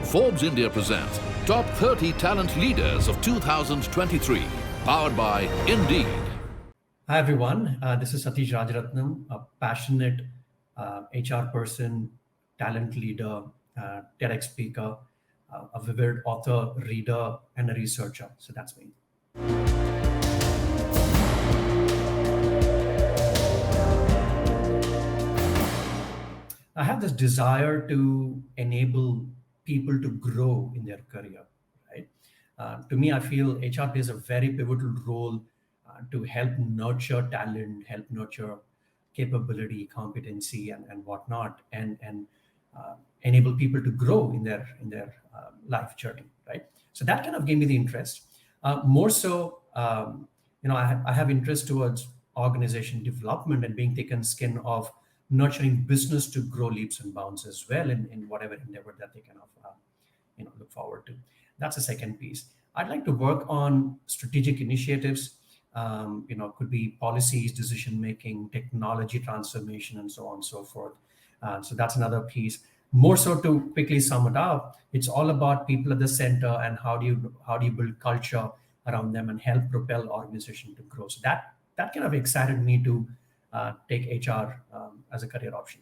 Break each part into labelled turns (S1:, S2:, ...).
S1: Forbes India presents Top 30 Talent Leaders of 2023, powered by Indeed.
S2: Hi everyone, this is Satish Rajarathnam, a passionate HR person, talent leader, TEDx speaker, a vivid author, reader, and a researcher. So that's me. I have this desire to enable people to grow in their career, right? To me, I feel HR plays a very pivotal role to help nurture talent, help nurture capability, competency, and whatnot, and enable people to grow in their life journey, right? So that kind of gave me the interest. More so, I have interest towards organization development and being taken skin of nurturing business to grow leaps and bounds as well in whatever endeavor that they kind of look forward to. That's the second piece. I'd like to work on strategic initiatives. Could be policies, decision making, technology transformation, and so on and so forth. So that's another piece. More so, to quickly sum it up, it's all about people at the center and how do you build culture around them and help propel organization to grow. So that kind of excited me to take HR as a career option.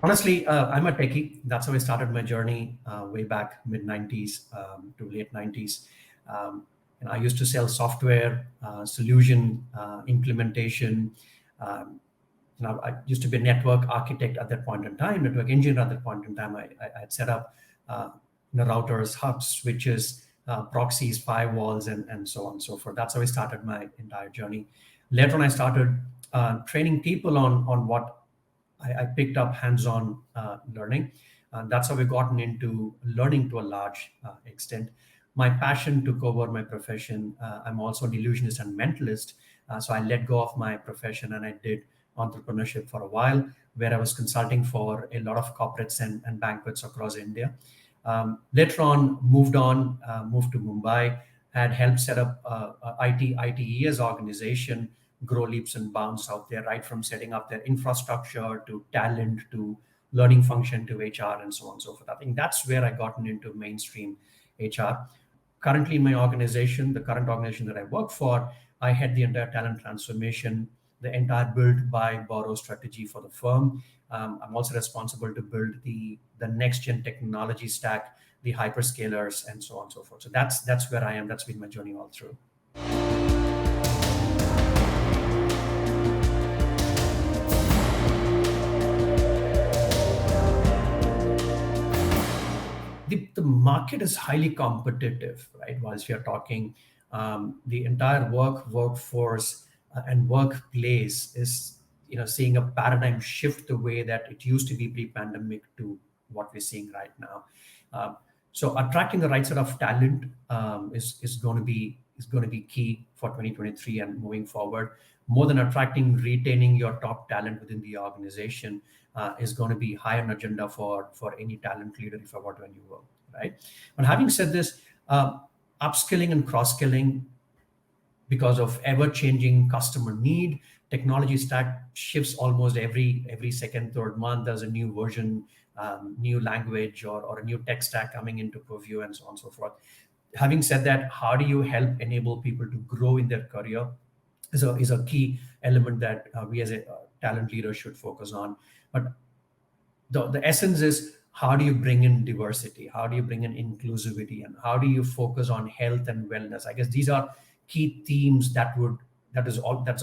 S2: Honestly, I'm a techie. That's how I started my journey way back mid 90s to late 90s. And I used to sell software, solution implementation. I used to be a network architect at that point in time, network engineer at that point in time. I had set up routers, hubs, switches, proxies, firewalls, and so on and so forth. That's how I started my entire journey. Later on, I started training people on what I picked up hands-on learning. That's how we gotten into learning to a large extent. My passion took over my profession. I'm also an illusionist and mentalist. So I let go of my profession and I did entrepreneurship for a while, where I was consulting for a lot of corporates and banquets across India. Later on, moved to Mumbai, had helped set up ITES organization, grow leaps and bounds out there, right from setting up their infrastructure to talent to learning function to HR and so on and so forth. I think that's where I gotten into mainstream HR. Currently in my organization, the current organization that I work for, I head the entire talent transformation, the entire build, buy, borrow strategy for the firm. I'm also responsible to build the next gen technology stack, the hyperscalers, and so on and so forth. So that's where I am. That's been my journey all through. The market is highly competitive, right? Whilst we are talking, the entire workforce and workplace is seeing a paradigm shift the way that it used to be pre-pandemic to what we're seeing right now. So attracting the right sort of talent is going to be key for 2023 and moving forward. More than attracting, retaining your top talent within the organization is going to be high on agenda for any talent leader if I were to any work, right? But having said this, upskilling and cross-skilling, because of ever-changing customer need, technology stack shifts almost every second, third month. There's a new version, new language, or a new tech stack coming into purview, and so on and so forth. Having said that, how do you help enable people to grow in their career is a key element that we as a talent leader should focus on. But the essence is, how do you bring in diversity? How do you bring in inclusivity? And how do you focus on health and wellness? I guess these are key themes that's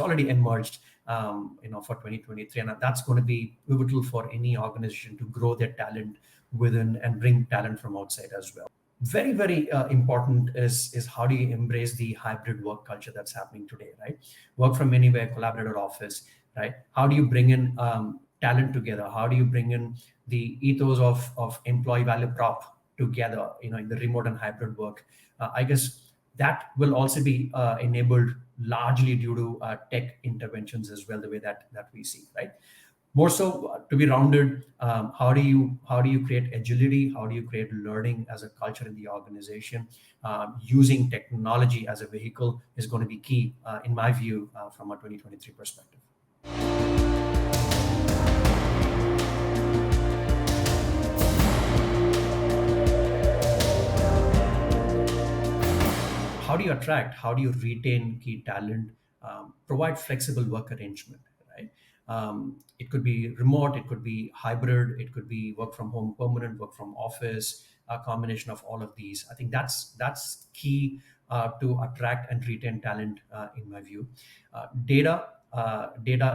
S2: already emerged for 2023, and that's going to be pivotal for any organization to grow their talent within and bring talent from outside as well. Very, very important is how do you embrace the hybrid work culture that's happening today, right? Work from anywhere, collaborative office, right? How do you bring in talent together? How do you bring in the ethos of employee value prop together, in the remote and hybrid work? I guess that will also be enabled largely due to tech interventions as well, the way that we see, right? More so, to be rounded, how do you create agility? How do you create learning as a culture in the organization? Using technology as a vehicle is going to be key, in my view, from a 2023 perspective. how do you attract, how do you retain key talent, provide flexible work arrangement, right? It could be remote, it could be hybrid, it could be work from home, permanent work from office, a combination of all of these. I think that's key to attract and retain talent, in my view. Data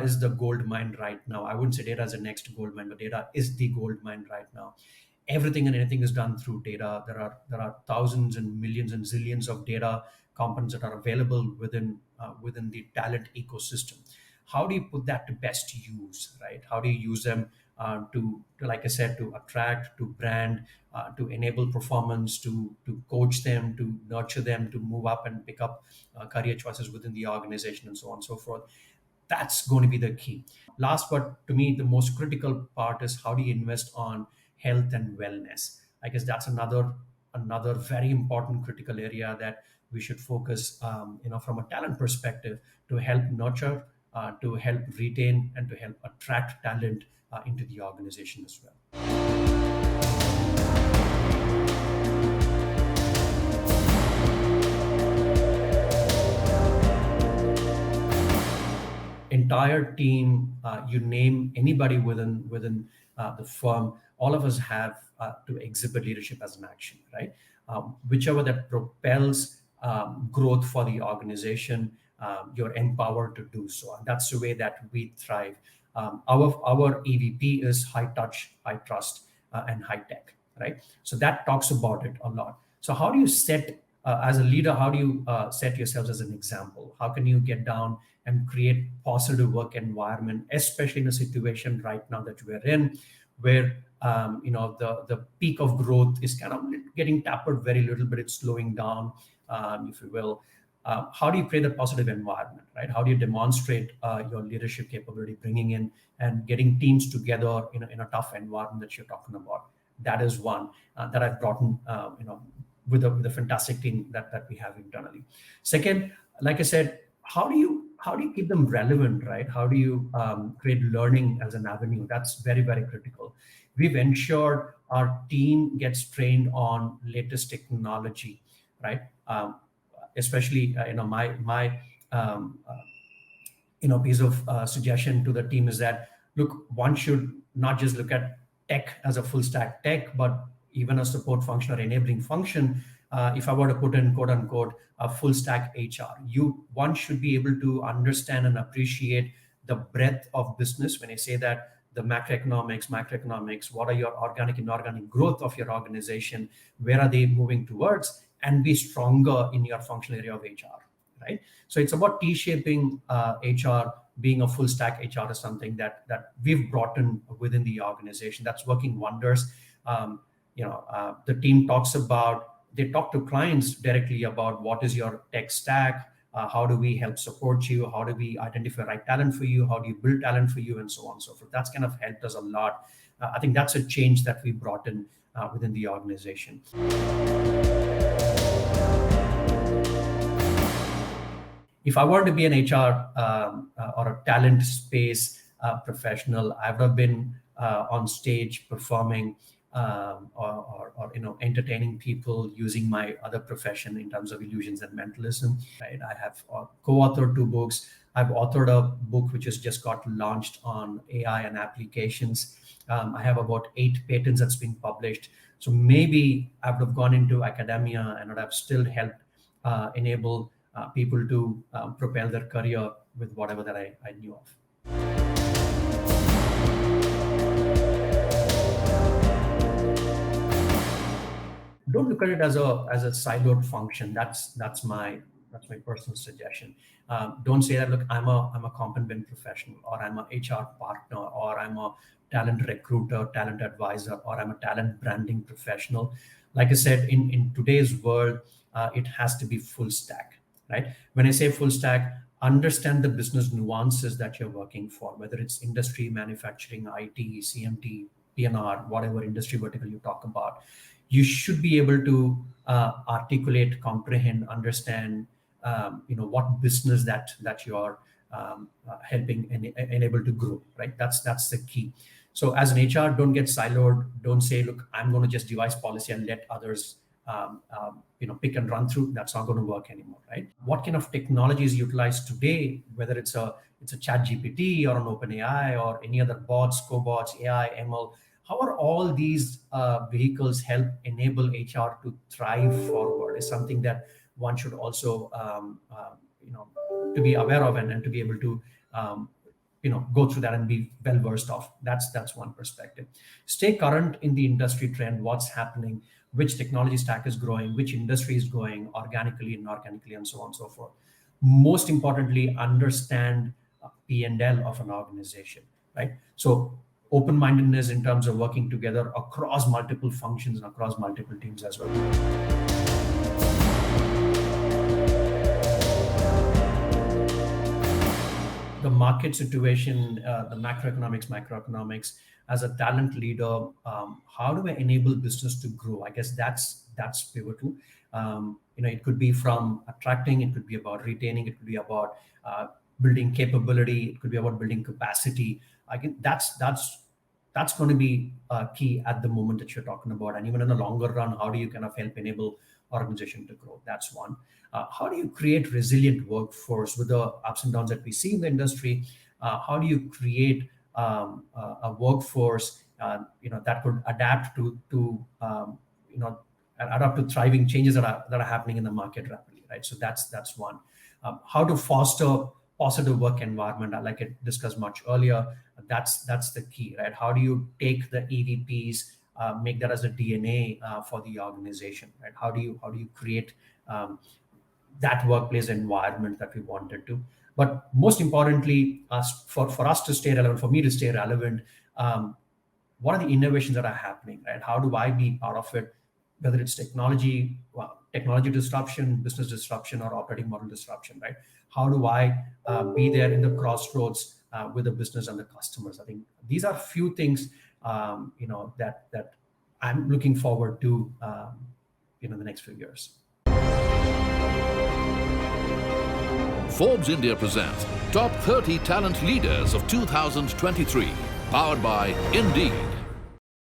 S2: is the gold mine right now. I wouldn't say data is the next gold mine, but data is the gold mine right now. Everything and anything is done through data. There are thousands and millions and zillions of data components that are available within the talent ecosystem. How do you put that to best use, right? How do you use them like I said, to attract, to brand, to enable performance, to coach them, to nurture them, to move up and pick up career choices within the organization, and so on and so forth. That's going to be the key. Last, but to me, the most critical part is how do you invest on health and wellness? I guess that's another very important critical area that we should focus, from a talent perspective, to help nurture, to help retain, and to help attract talent into the organization as well. Entire team, you name anybody within the firm, all of us have to exhibit leadership as an action, right? Whichever that propels growth for the organization, you're empowered to do so, and that's the way that we thrive. Our EVP is high touch, high trust, and high tech, right? So that talks about it a lot. So how do you set, as a leader, how do you set yourselves as an example? How can you get down and create positive work environment, especially in a situation right now that we're in, where the peak of growth is kind of getting tapered very little bit, it's slowing down, if you will. How do you create a positive environment, right? How do you demonstrate your leadership capability, bringing in and getting teams together in a tough environment that you're talking about? That is one that I've brought in, with the fantastic team that we have internally. Second, like I said, how do you keep them relevant, right? How do you create learning as an avenue? That's very, very critical. We've ensured our team gets trained on latest technology, right? Especially, my piece of suggestion to the team is that, look, one should not just look at tech as a full stack tech, but even a support function or enabling function. If I were to put in quote unquote a full stack HR, one should be able to understand and appreciate the breadth of business. When I say that, the microeconomics, what are your organic, inorganic growth of your organization? Where are they moving towards? And be stronger in your functional area of HR, right? So it's about T-shaping HR. Being a full stack HR is something that we've brought in within the organization. That's working wonders. The team they talk to clients directly about what is your tech stack, how do we help support you, how do we identify right talent for you, how do you build talent for you, and so on and so forth. That's kind of helped us a lot. I think that's a change that we brought in within the organization. If I wanted to be an HR or a talent space professional, I would have been on stage performing, or entertaining people using my other profession in terms of illusions and mentalism. Right? I have co-authored 2 books. I've authored a book which has just got launched on AI and applications. I have about 8 patents that's been published. So maybe I would have gone into academia and would have still helped enable people to propel their career with whatever that I knew of. Don't look at it as a siloed function. That's my personal suggestion. Don't say that, look, I'm a comp and ben professional, or I'm a HR partner, or I'm a talent recruiter, talent advisor, or I'm a talent branding professional. Like I said, in today's world, it has to be full stack, right? When I say full stack, understand the business nuances that you're working for, whether it's industry, manufacturing, IT, CMT, PNR, whatever industry vertical you talk about. You should be able to articulate, comprehend, understand, what business that you are helping enable to grow, right? That's the key. So as an HR, don't get siloed. Don't say, look, I'm going to just devise policy and let others pick and run through. That's not going to work anymore, right? What kind of technology is utilized today, whether it's a chat GPT or an OpenAI or any other bots, cobots, AI, ML, how are all these vehicles help enable HR to thrive forward is something that one should also to be aware of and to be able to go through that and be well versed of. That's one perspective. Stay current in the industry trend, what's happening, which technology stack is growing, which industry is growing organically, inorganically, and so on and so forth. Most importantly, understand P&L of an organization, right? So open-mindedness in terms of working together across multiple functions and across multiple teams as well. The market situation, the macroeconomics, microeconomics, as a talent leader, how do I enable business to grow? I guess that's pivotal. It could be from attracting, it could be about retaining, it could be about building capability, it could be about building capacity. I think that's going to be key at the moment that you're talking about. And even in the longer run, how do you kind of help enable organization to grow? That's one. How do you create resilient workforce with the ups and downs that we see in the industry? How do you create a workforce that could adapt to thriving changes that are happening in the market rapidly, right? So that's one. How to foster positive work environment, like I discussed much earlier. That's the key, right? How do you take the EVPs, make that as a DNA for the organization, right? How do you create that workplace environment that we wanted to? But most importantly, for us to stay relevant, for me to stay relevant, what are the innovations that are happening, right? How do I be part of it? Whether it's technology disruption, business disruption, or operating model disruption, right? How do I be there in the crossroads with the business and the customers? I think these are few things that I'm looking forward to in the next few years.
S1: Forbes India presents Top 30 Talent Leaders of 2023, powered by Indeed.